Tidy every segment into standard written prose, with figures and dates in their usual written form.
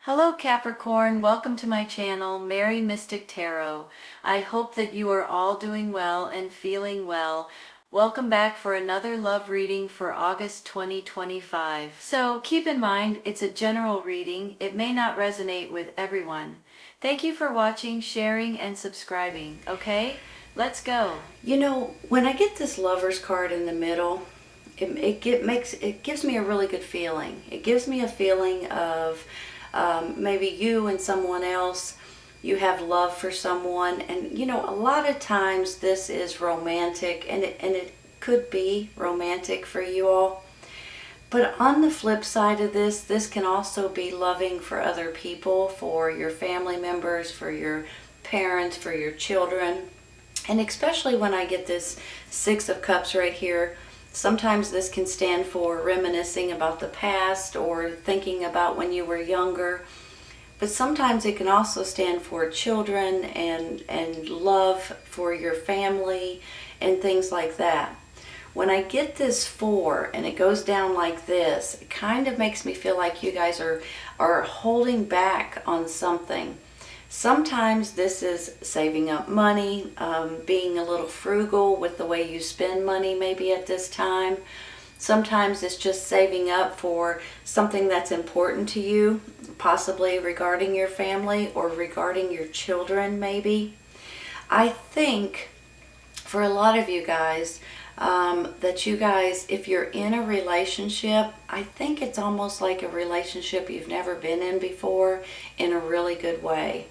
Hello Capricorn, welcome to my channel, Mary Mystic Tarot. I hope that you are all doing well and feeling well. Welcome back for another love reading for August 2025. So keep in mind, it's a general reading. It may not resonate with everyone. Thank you for watching, sharing, and subscribing. Okay, let's go. You know, when I get this Lover's card in the middle, it gives me a really good feeling. It gives me a feeling of maybe you and someone else, you have love for someone, and you know, a lot of times this is romantic, and it could be romantic for you all. But on the flip side of this can also be loving for other people, for your family members, for your parents, for your children. And especially when I get this Six of Cups right here, sometimes this can stand for reminiscing about the past or thinking about when you were younger. But sometimes it can also stand for children and love for your family and things like that. When I get this 4 and it goes down like this, it kind of makes me feel like you guys are holding back on something. Sometimes this is saving up money, being a little frugal with the way you spend money maybe at this time. Sometimes it's just saving up for something that's important to you, possibly regarding your family or regarding your children maybe. I think for a lot of you guys, that you guys, if you're in a relationship, I think it's almost like a relationship you've never been in before in a really good way.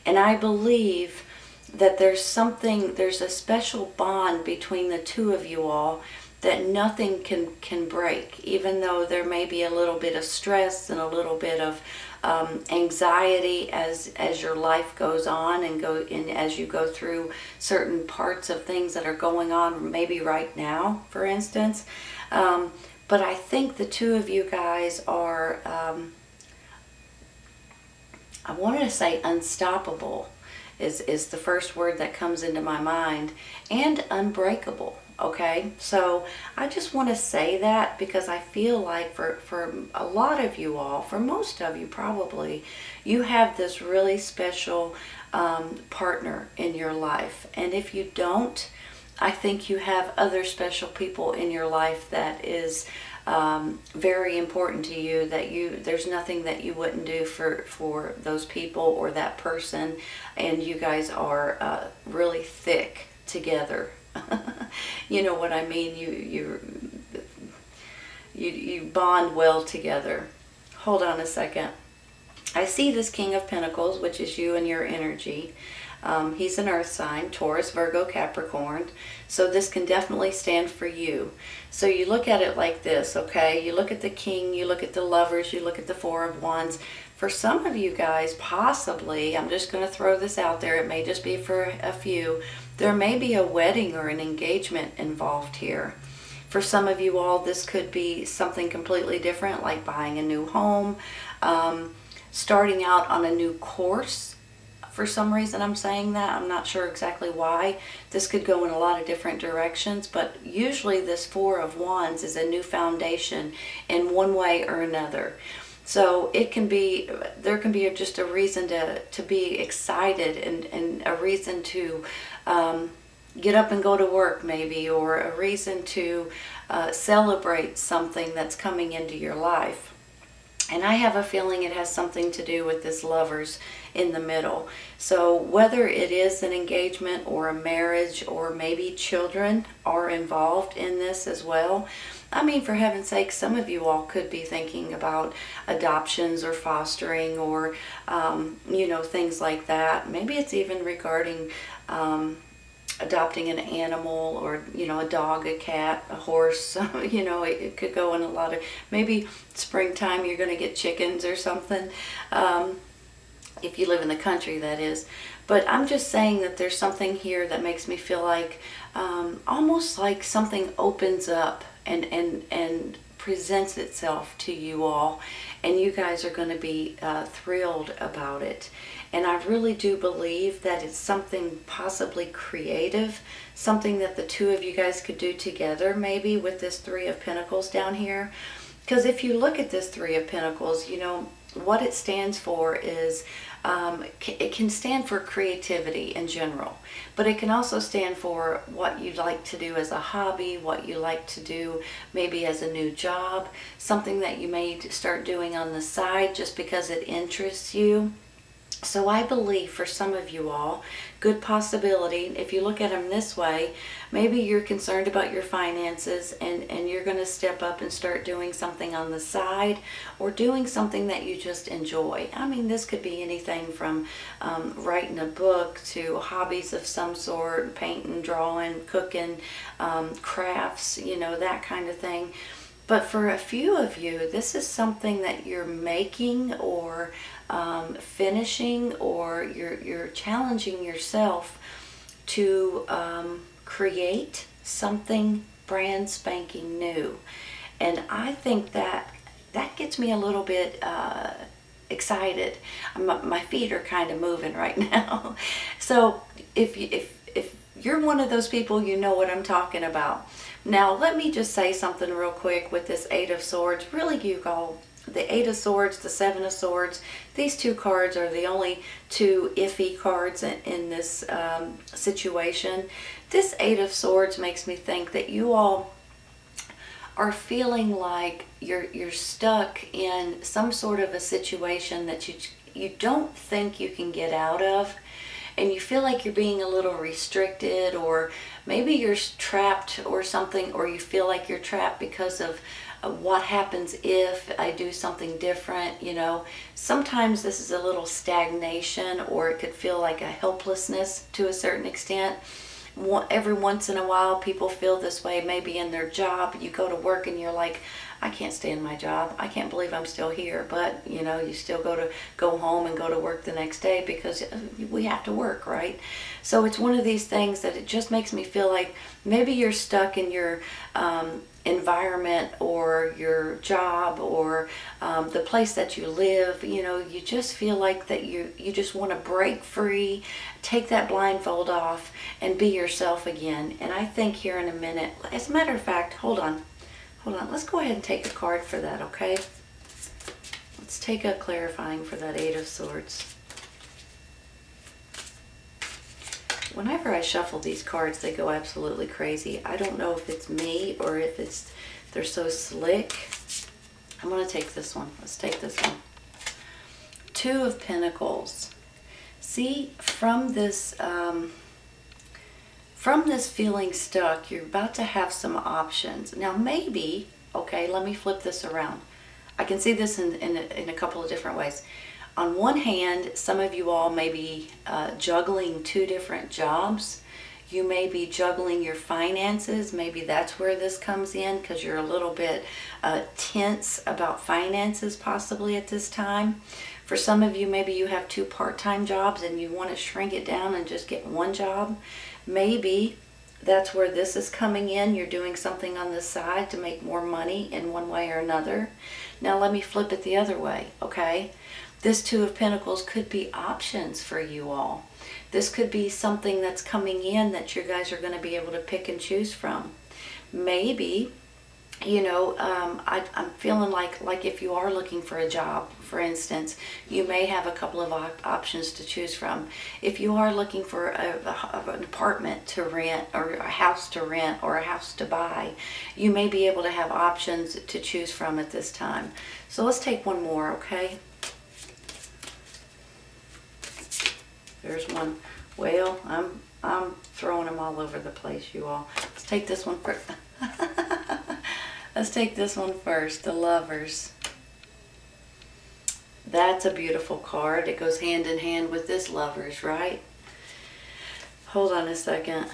And I believe that there's a special bond between the two of you all that nothing can break, even though there may be a little bit of stress and a little bit of anxiety as your life goes on and as you go through certain parts of things that are going on, maybe right now, for instance. But I think the two of you guys are, I wanted to say unstoppable is the first word that comes into my mind, and unbreakable. Okay, so I just want to say that because I feel like for a lot of you all, for most of you probably, you have this really special partner in your life. And if you don't, I think you have other special people in your life that is very important to you, that there's nothing that you wouldn't do for those people or that person, and you guys are really thick together. You know what I mean? You bond well together. Hold on a second. I see this King of Pentacles, which is you and your energy. He's an earth sign, Taurus, Virgo, Capricorn. So this can definitely stand for you. So you look at it like this, okay? You look at the King, you look at the Lovers, you look at the Four of Wands. For some of you guys, possibly, I'm just going to throw this out there, it may just be for a few, there may be a wedding or an engagement involved here. For some of you all, this could be something completely different, like buying a new home, starting out on a new course. For some reason I'm saying that. I'm not sure exactly why. This could go in a lot of different directions, but usually this Four of Wands is a new foundation in one way or another. So it can be, there can be just a reason to be excited and a reason to get up and go to work maybe, or a reason to celebrate something that's coming into your life. And I have a feeling it has something to do with this Lovers in the middle. So whether it is an engagement or a marriage, or maybe children are involved in this as well. I mean, for heaven's sake, some of you all could be thinking about adoptions or fostering, or, you know, things like that. Maybe it's even regarding adopting an animal, or, you know, a dog, a cat, a horse. You know, it could go in a lot of, maybe springtime you're going to get chickens or something, if you live in the country, that is. But I'm just saying that there's something here that makes me feel like almost like something opens up and presents itself to you all, and you guys are going to be thrilled about it. And I really do believe that it's something possibly creative, something that the two of you guys could do together, maybe with this Three of Pentacles down here. Because if you look at this Three of Pentacles, you know, what it stands for is, it can stand for creativity in general, but it can also stand for what you like to do as a hobby, what you like to do maybe as a new job, something that you may start doing on the side just because it interests you. So I believe for some of you all, good possibility, if you look at them this way, maybe you're concerned about your finances and you're going to step up and start doing something on the side, or doing something that you just enjoy. I mean, this could be anything from writing a book to hobbies of some sort, painting, drawing, cooking, crafts, you know, that kind of thing. But for a few of you, this is something that you're making or finishing, or you're challenging yourself to create something brand spanking new. And I think that gets me a little bit excited. My feet are kind of moving right now. So if you're one of those people, you know what I'm talking about. Now, let me just say something real quick with this Eight of Swords. Really, you all, the Eight of Swords, the Seven of Swords, these two cards are the only two iffy cards in this situation. This Eight of Swords makes me think that you all are feeling like you're stuck in some sort of a situation that you don't think you can get out of. And you feel like you're being a little restricted, or maybe you're trapped or something, or you feel like you're trapped because of what happens if I do something different. You know, sometimes this is a little stagnation, or it could feel like a helplessness to a certain extent. Every once in a while, people feel this way, maybe in their job. You go to work and you're like, I can't stay in my job. I can't believe I'm still here. But, you know, you still go home and go to work the next day because we have to work, right? So it's one of these things that it just makes me feel like maybe you're stuck in your environment, or your job, or the place that you live. You know, you just feel like that you just want to break free, take that blindfold off, and be yourself again. And I think here in a minute, as a matter of fact, hold on, let's go ahead and take a card for that, okay? Let's take a clarifying for that Eight of Swords. Whenever I shuffle these cards, they go absolutely crazy. I don't know if it's me or if they're so slick. I'm going to take this one. Let's take this one. Two of Pentacles. See, from this feeling stuck, you're about to have some options. Now maybe, okay, let me flip this around. I can see this in a couple of different ways. On one hand, some of you all may be juggling two different jobs. You may be juggling your finances. Maybe that's where this comes in, because you're a little bit tense about finances possibly at this time. For some of you, maybe you have two part-time jobs and you want to shrink it down and just get one job. Maybe that's where this is coming in. You're doing something on the side to make more money in one way or another. Now let me flip it the other way, okay? This Two of Pentacles could be options for you all. This could be something that's coming in that you guys are going to be able to pick and choose from. Maybe, you know, I'm feeling like if you are looking for a job, for instance, you may have a couple of options to choose from. If you are looking for an apartment to rent, or a house to rent, or a house to buy, you may be able to have options to choose from at this time. So let's take one more, okay? There's one. Well, I'm throwing them all over the place, you all. Let's take this one first. Let's take this one first, the Lovers. That's a beautiful card. It goes hand in hand with this Lovers, right? Hold on a second.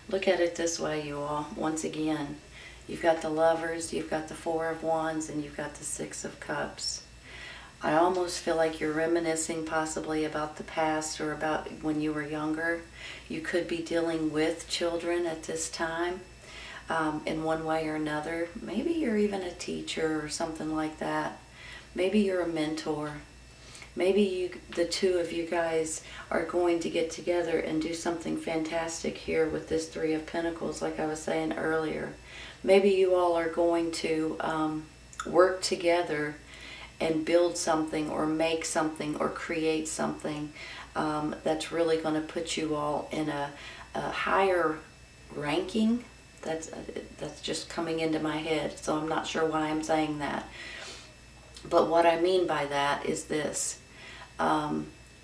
Look at it this way, you all. Once again, you've got the Lovers, you've got the Four of Wands, and you've got the Six of Cups. I almost feel like you're reminiscing possibly about the past, or about when you were younger. You could be dealing with children at this time in one way or another. Maybe you're even a teacher or something like that. Maybe you're a mentor. Maybe the two of you guys are going to get together and do something fantastic here with this Three of Pentacles, like I was saying earlier. Maybe you all are going to work together and build something or make something or create something that's really going to put you all in a higher ranking. That's just coming into my head, so I'm not sure why I'm saying that. But what I mean by that is this.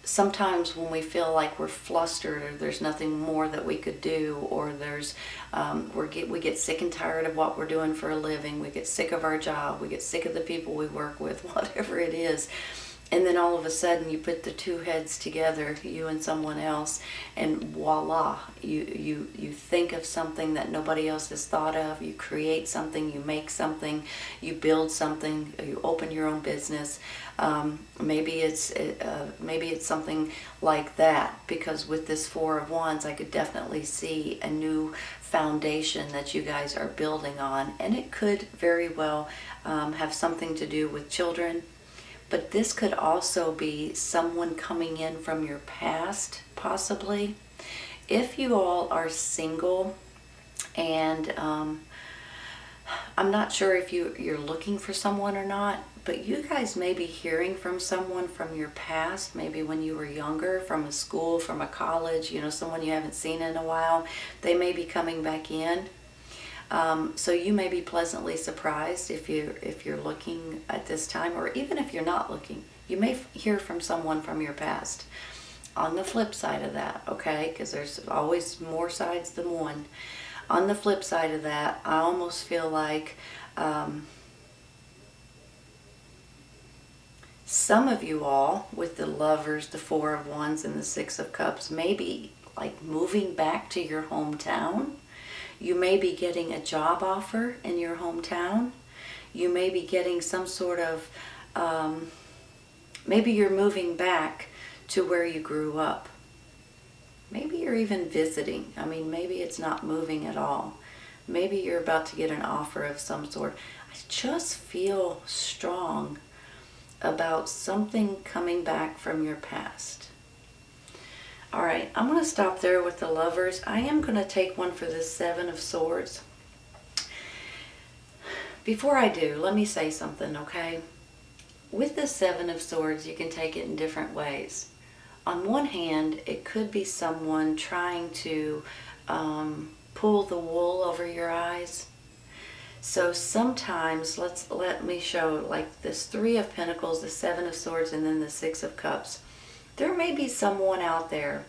Sometimes when we feel like we're flustered or there's nothing more that we could do, or there's we get sick and tired of what we're doing for a living, we get sick of our job, we get sick of the people we work with, whatever it is, and then all of a sudden you put the two heads together, you and someone else, and voila, you think of something that nobody else has thought of, you create something, you make something, you build something, you open your own business. Maybe it's something like that, because with this Four of Wands, I could definitely see a new foundation that you guys are building on, and it could very well have something to do with children. But this could also be someone coming in from your past, possibly. If you all are single, and I'm not sure if you're looking for someone or not, but you guys may be hearing from someone from your past, maybe when you were younger, from a school, from a college, someone you haven't seen in a while. They may be coming back in. So you may be pleasantly surprised if you're looking at this time, or even if you're not looking. You may hear from someone from your past. On the flip side of that, okay, because there's always more sides than one. On the flip side of that, I almost feel like some of you all, with the Lovers, the Four of Wands, and the Six of Cups, may be like moving back to your hometown. You may be getting a job offer in your hometown. You may be getting some sort of, maybe you're moving back to where you grew up. Maybe you're even visiting. I mean, maybe it's not moving at all. Maybe you're about to get an offer of some sort. I just feel strong about something coming back from your past. All right, I'm going to stop there with the Lovers. I am going to take one for the Seven of Swords. Before I do, let me say something, okay? With the Seven of Swords, you can take it in different ways. On one hand, it could be someone trying to pull the wool over your eyes. So sometimes, let me show, like this Three of Pentacles, the Seven of Swords, and then the Six of Cups. There may be someone out there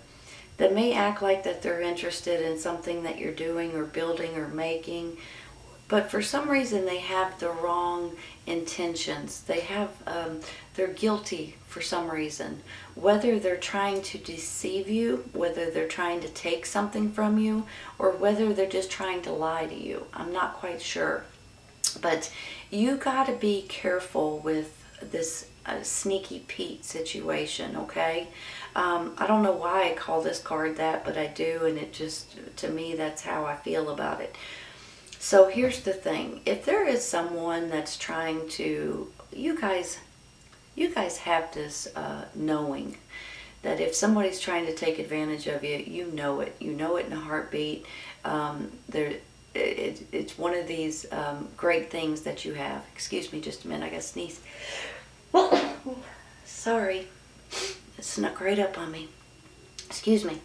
that may act like that they're interested in something that you're doing or building or making, but for some reason they have the wrong intentions. They're guilty for some reason. Whether they're trying to deceive you, whether they're trying to take something from you, or whether they're just trying to lie to you. I'm not quite sure. But you got to be careful with this sneaky Pete situation, okay? I don't know why I call this card that, but I do, and it just, to me, that's how I feel about it. So here's the thing. If there is someone that's trying to, you guys have this knowing that if somebody's trying to take advantage of you, you know it. You know it in a heartbeat. It's one of these great things that you have. Excuse me just a minute, I gotta sneeze. Sorry, it snuck right up on me. Excuse me.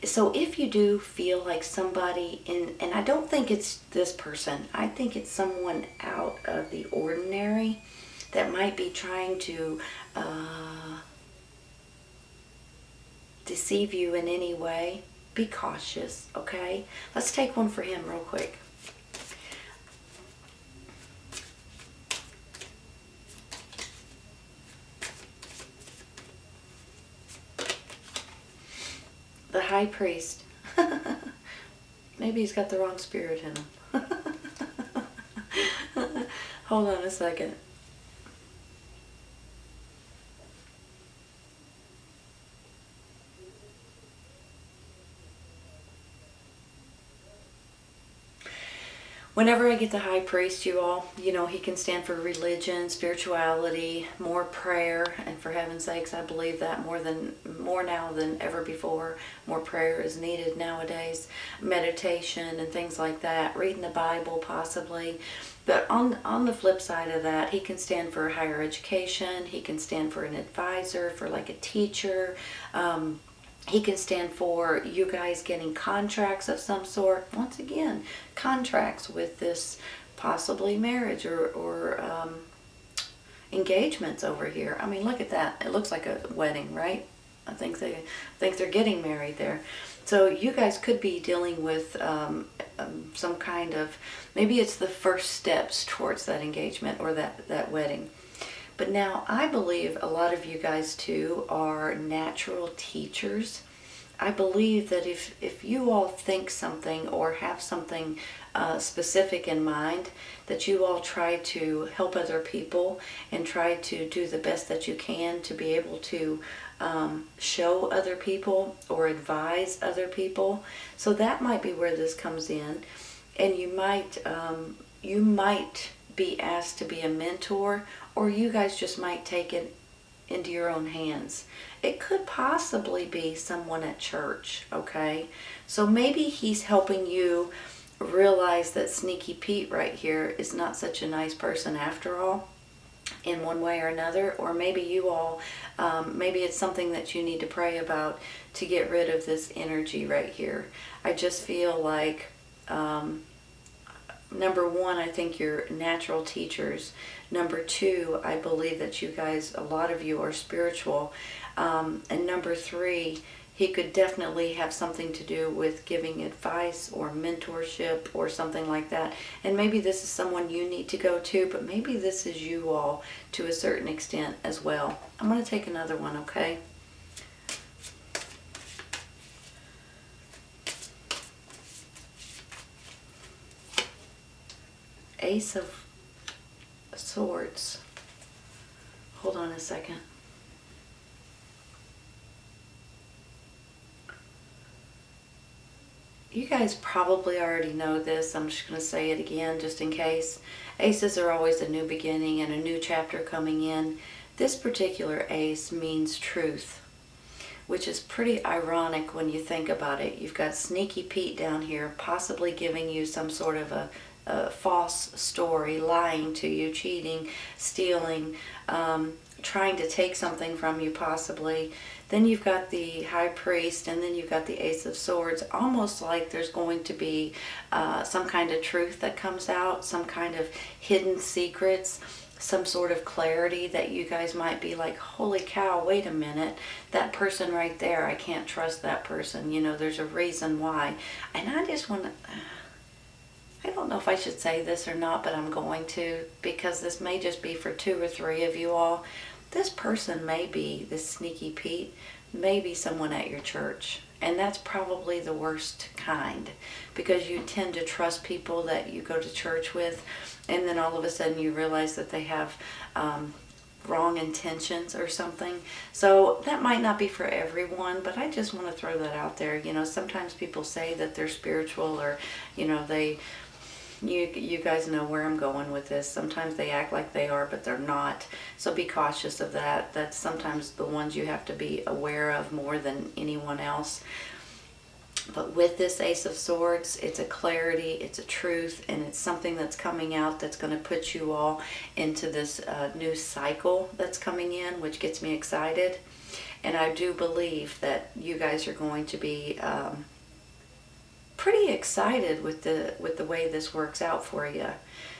So if you do feel like somebody and I don't think it's this person, I think it's someone out of the ordinary that might be trying to deceive you in any way, be cautious, okay? Let's take one for him real quick. The High Priest. Maybe he's got the wrong spirit in him. Hold on a second. Whenever I get the high priest, you all, you know, he can stand for religion, spirituality, more prayer, and for heaven's sakes, I believe that more now than ever before. More prayer is needed nowadays. Meditation and things like that. Reading the Bible, possibly. But on the flip side of that, he can stand for higher education. He can stand for an advisor, for like a teacher. He can stand for you guys getting contracts of some sort. Once again, contracts with this possibly marriage or engagements over here. I mean, look at that. It looks like a wedding, right? I think they're getting married there. So you guys could be dealing with some kind of, maybe it's the first steps towards that engagement or that wedding. But now I believe a lot of you guys too are natural teachers. I believe that if you all think something or have something specific in mind, that you all try to help other people and try to do the best that you can to be able to show other people or advise other people. So that might be where this comes in, and you might be asked to be a mentor, or you guys just might take it into your own hands. It could possibly be someone at church, okay? So maybe he's helping you realize that Sneaky Pete right here is not such a nice person after all, in one way or another. Or maybe you all, maybe it's something that you need to pray about to get rid of this energy right here. I just feel like number one, I think you're natural teachers. Number two, I believe that you guys, a lot of you are spiritual. And number three, he could definitely have something to do with giving advice or mentorship or something like that. And maybe this is someone you need to go to, but maybe this is you all to a certain extent as well. I'm going to take another one, okay? Ace of Swords. Hold on a second. You guys probably already know this. I'm just going to say it again just in case. Aces are always a new beginning and a new chapter coming in. This particular ace means truth, which is pretty ironic when you think about it. You've got Sneaky Pete down here possibly giving you some sort of a false story, lying to you, cheating, stealing, trying to take something from you possibly. Then you've got the High Priest, and then you've got the Ace of Swords. Almost like there's going to be some kind of truth that comes out, some kind of hidden secrets, some sort of clarity that you guys might be like, holy cow, wait a minute, that person right there, I can't trust that person. You know, there's a reason why. And I just want to... I don't know if I should say this or not, but I'm going to, because this may just be for 2 or 3 of you all. This person may be, this Sneaky Pete, may be someone at your church. And that's probably the worst kind, because you tend to trust people that you go to church with, and then all of a sudden you realize that they have wrong intentions or something. So that might not be for everyone, but I just want to throw that out there. You know, sometimes people say that they're spiritual, or, you know, you guys know where I'm going with this. Sometimes they act like they are, but they're not. So be cautious of that. That's sometimes the ones you have to be aware of more than anyone else. But with this Ace of Swords, it's a clarity, it's a truth, and it's something that's coming out that's going to put you all into this new cycle that's coming in, which gets me excited. And I do believe that you guys are going to be pretty excited with the way this works out for you.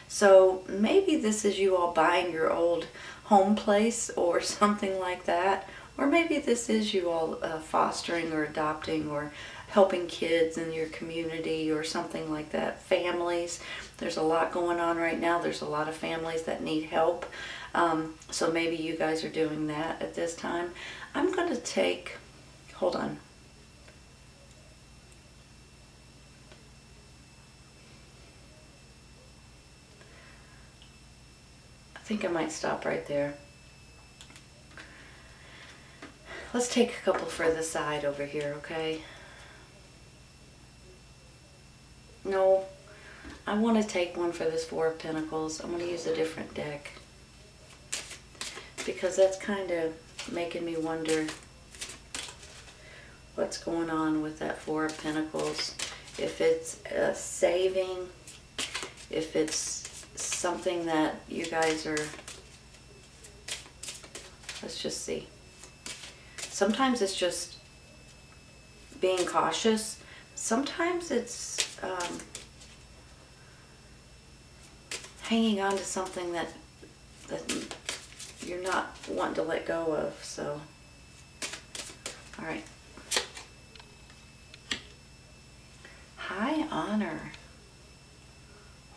So maybe this is you all buying your old home place or something like that, or maybe this is you all fostering or adopting or helping kids in your community or something like that. Families, there's a lot going on right now. There's a lot of families that need help. So maybe you guys are doing that at this time. I'm going to take, hold on. I think I might stop right there. Let's take a couple further side over here, okay? No, I want to take one for this Four of Pentacles. I'm going to use a different deck because that's kind of making me wonder what's going on with that Four of Pentacles. If it's a saving, if it's something that you guys are, let's just see. Sometimes it's just being cautious. Sometimes it's hanging on to something that you're not wanting to let go of. So, all right. High honor.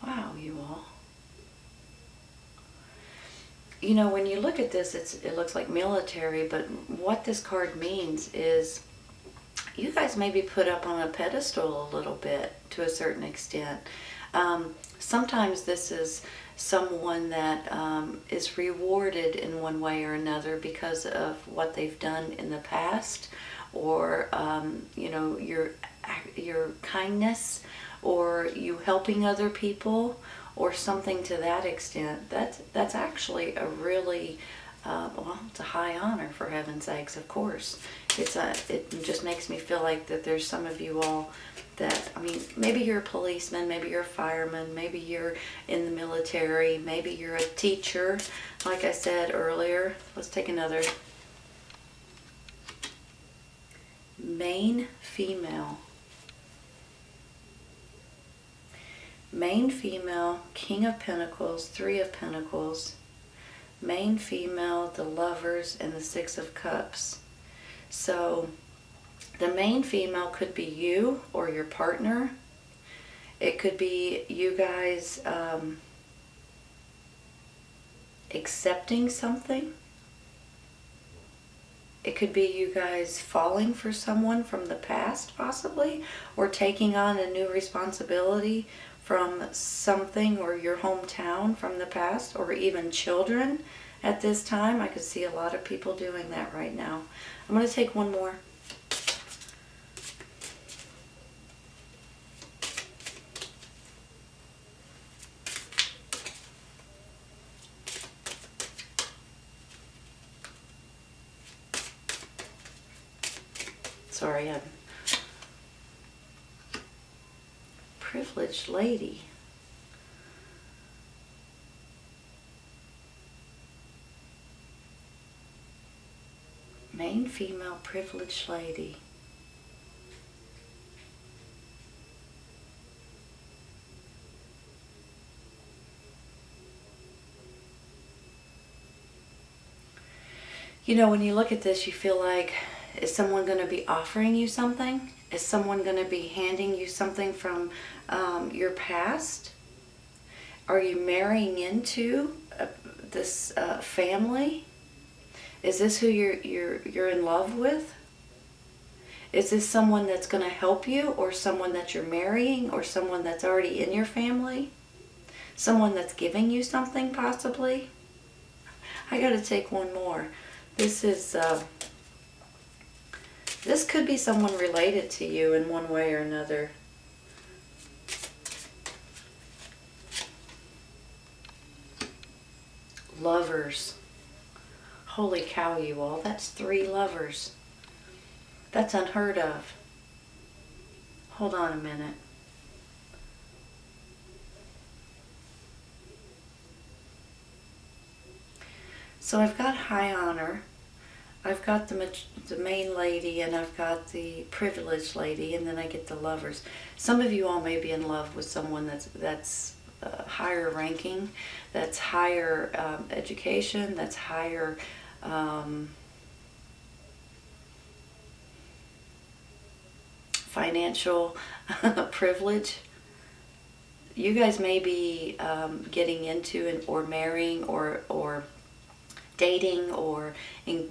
Wow, you all. You know, when you look at this, it looks like military, but what this card means is you guys may be put up on a pedestal a little bit to a certain extent. Sometimes this is someone that is rewarded in one way or another because of what they've done in the past, or you know, your kindness, or you helping other people, or something to that extent. That's actually a really well, it's a high honor, for heaven's sakes. Of course, it just makes me feel like that there's some of you all that, I mean, maybe you're a policeman, maybe you're a fireman, maybe you're in the military, maybe you're a teacher, like I said earlier. Let's take another. Main female. Main female, King of Pentacles, Three of Pentacles. Main female, the Lovers, and the Six of Cups. So the main female could be you or your partner. It could be you guys accepting something. It could be you guys falling for someone from the past, possibly, or taking on a new responsibility from something, or your hometown from the past, or even children at this time. I could see a lot of people doing that right now. I'm going to take one more. Sorry, I'm privileged lady. Main female, privileged lady. You know, when you look at this, you feel like, is someone going to be offering you something? Is someone going to be handing you something from your past? Are you marrying into this family? Is this who you're in love with? Is this someone that's going to help you, or someone that you're marrying, or someone that's already in your family? Someone that's giving you something, possibly? I got to take one more. This is this could be someone related to you in one way or another. Lovers. Holy cow, you all. That's 3 lovers. That's unheard of. Hold on a minute. So I've got high honor. I've got the main lady, and I've got the privileged lady, and then I get the lovers. Some of you all may be in love with someone that's higher ranking, that's higher education, that's higher financial privilege. You guys may be getting into or marrying or dating or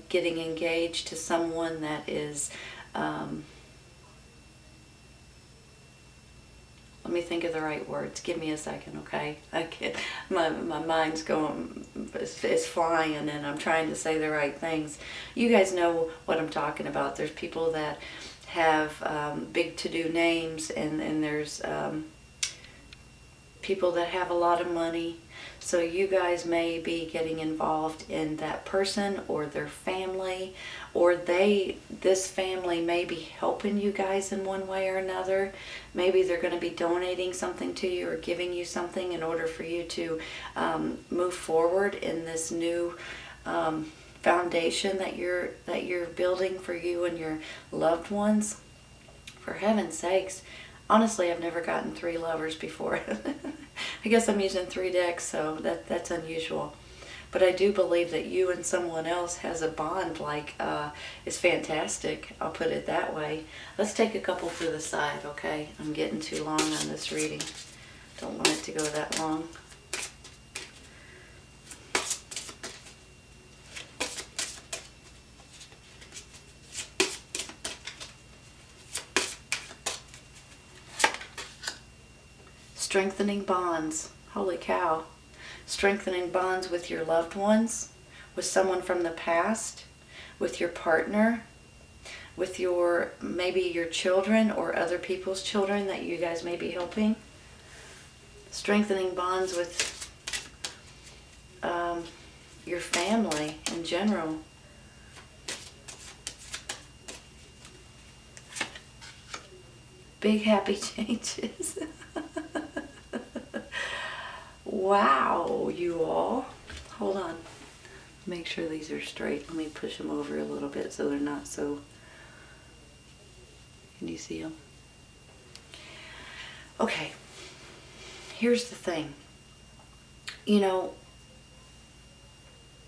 getting engaged to someone that is, let me think of the right words. Give me a second, okay? My mind's going, it's flying, and I'm trying to say the right things. You guys know what I'm talking about. There's people that have big to-do names, and there's people that have a lot of money. So you guys may be getting involved in that person or their family, or this family may be helping you guys in one way or another. Maybe they're going to be donating something to you or giving you something in order for you to move forward in this new foundation that you're building for you and your loved ones. For heaven's sakes, honestly, I've never gotten 3 lovers before. I guess I'm using 3 decks, so that's unusual. But I do believe that you and someone else has a bond is fantastic. I'll put it that way. Let's take a couple to the side, okay? I'm getting too long on this reading. Don't want it to go that long. Strengthening bonds. Holy cow. Strengthening bonds with your loved ones, with someone from the past, with your partner, with maybe your children or other people's children that you guys may be helping. Strengthening bonds with your family in general. Big happy changes. Wow, you all. Hold on. Make sure these are straight. Let me push them over a little bit so they're not so... Can you see them? Okay. Here's the thing. You know,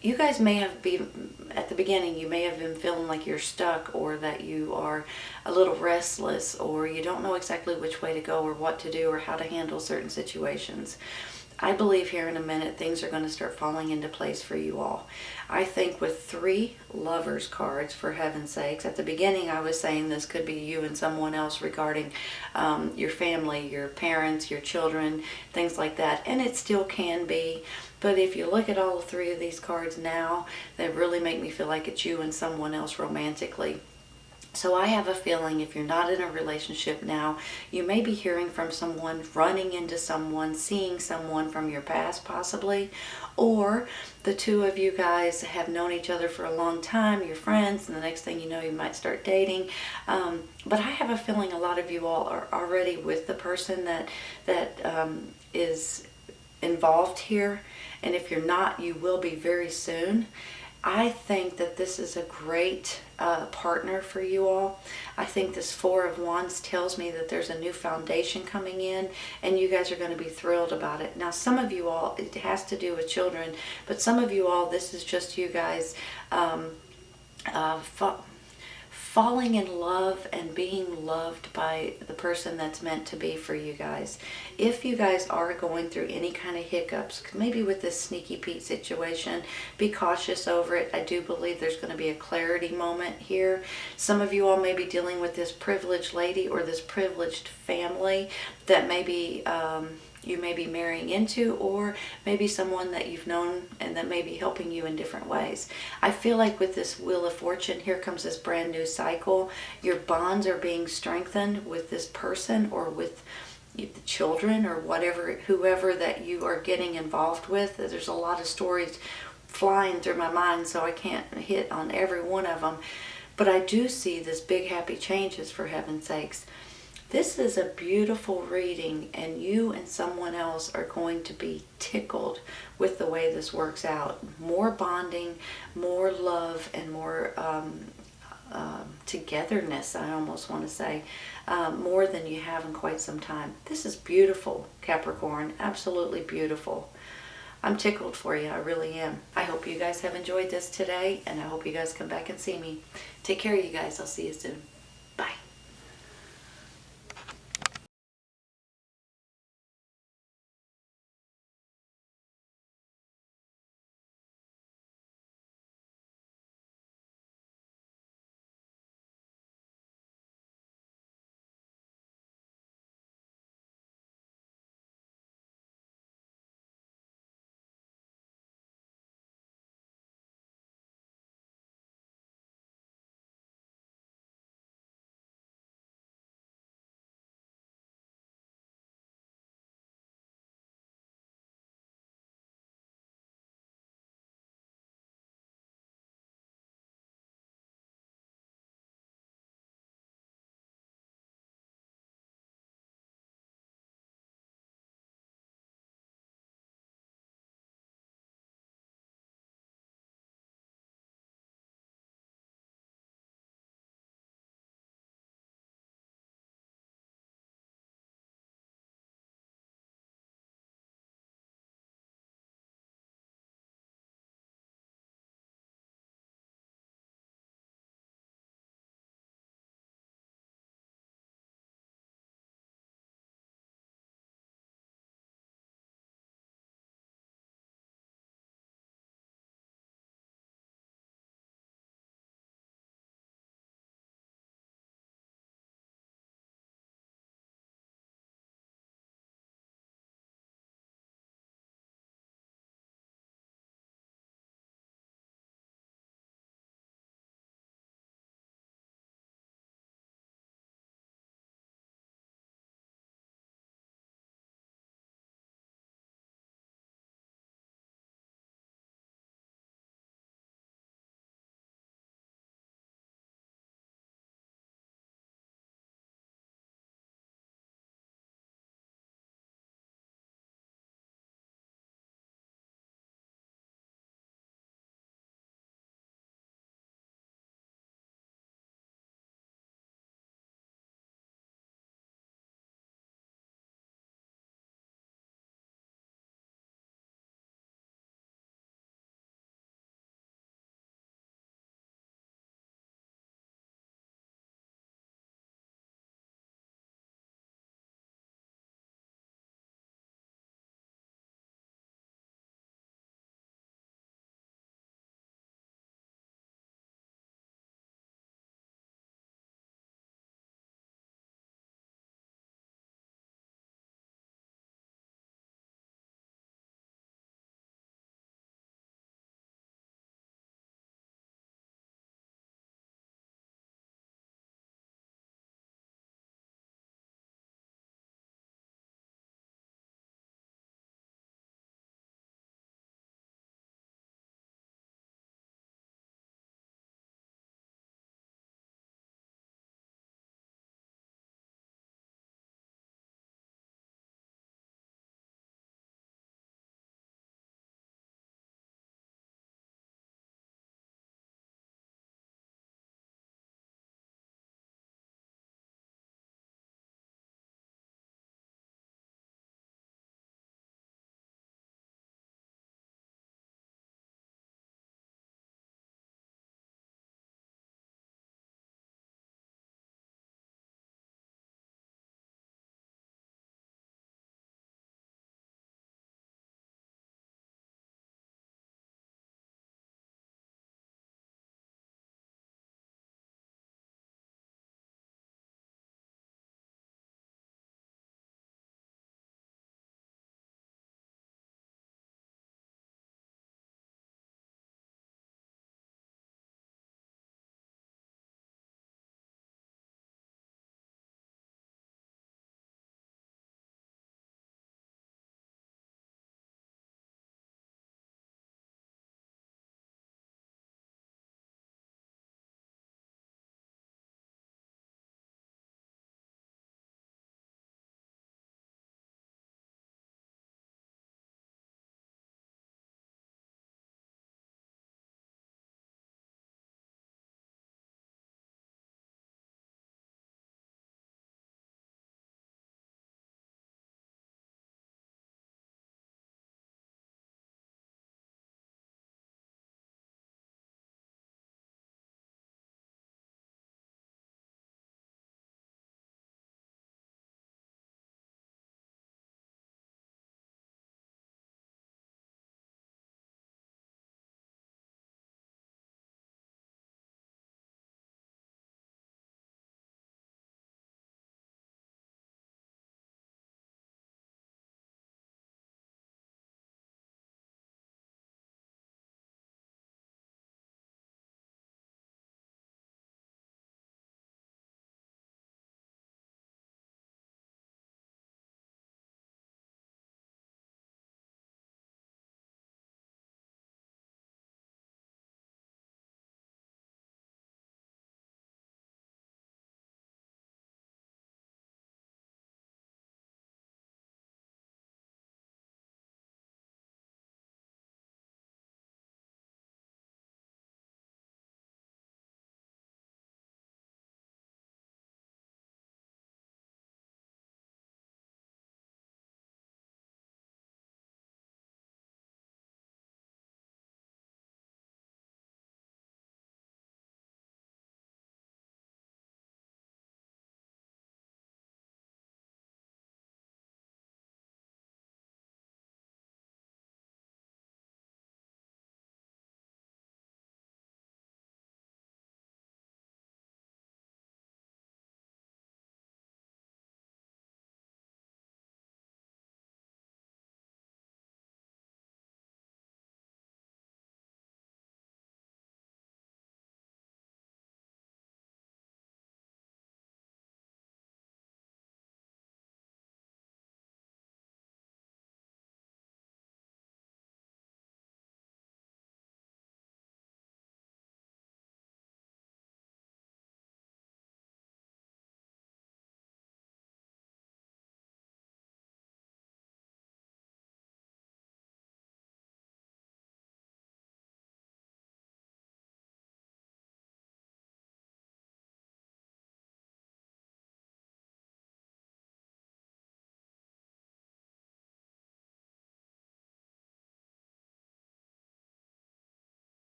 you guys may have been, at the beginning, you may have been feeling like you're stuck, or that you are a little restless, or you don't know exactly which way to go or what to do or how to handle certain situations. I believe here in a minute things are going to start falling into place for you all. I think with 3 lovers cards, for heaven's sakes, at the beginning I was saying this could be you and someone else regarding your family, your parents, your children, things like that, and it still can be. But if you look at all 3 of these cards now, they really make me feel like it's you and someone else romantically. So I have a feeling if you're not in a relationship now, you may be hearing from someone, running into someone, seeing someone from your past possibly, or the 2 of you guys have known each other for a long time, you're friends, and the next thing you know you might start dating. But I have a feeling a lot of you all are already with the person that is involved here, and if you're not, you will be very soon. I think that this is a great partner for you all. I think this 4 of Wands tells me that there's a new foundation coming in, and you guys are going to be thrilled about it. Now, some of you all, it has to do with children, but some of you all, this is just you guys falling in love and being loved by the person that's meant to be for you guys. If you guys are going through any kind of hiccups, maybe with this Sneaky Pete situation, be cautious over it. I do believe there's going to be a clarity moment here. Some of you all may be dealing with this privileged lady or this privileged family that maybe you may be marrying into, or maybe someone that you've known and that may be helping you in different ways. I feel like with this Wheel of Fortune, here comes this brand new cycle. Your bonds are being strengthened with this person or with the children or whoever that you are getting involved with. There's a lot of stories flying through my mind, so I can't hit on every one of them. But I do see this big happy changes, for heaven's sakes. This is a beautiful reading, and you and someone else are going to be tickled with the way this works out. More bonding, more love, and more togetherness, I almost want to say, more than you have in quite some time. This is beautiful, Capricorn, absolutely beautiful. I'm tickled for you, I really am. I hope you guys have enjoyed this today, and I hope you guys come back and see me. Take care, you guys. I'll see you soon.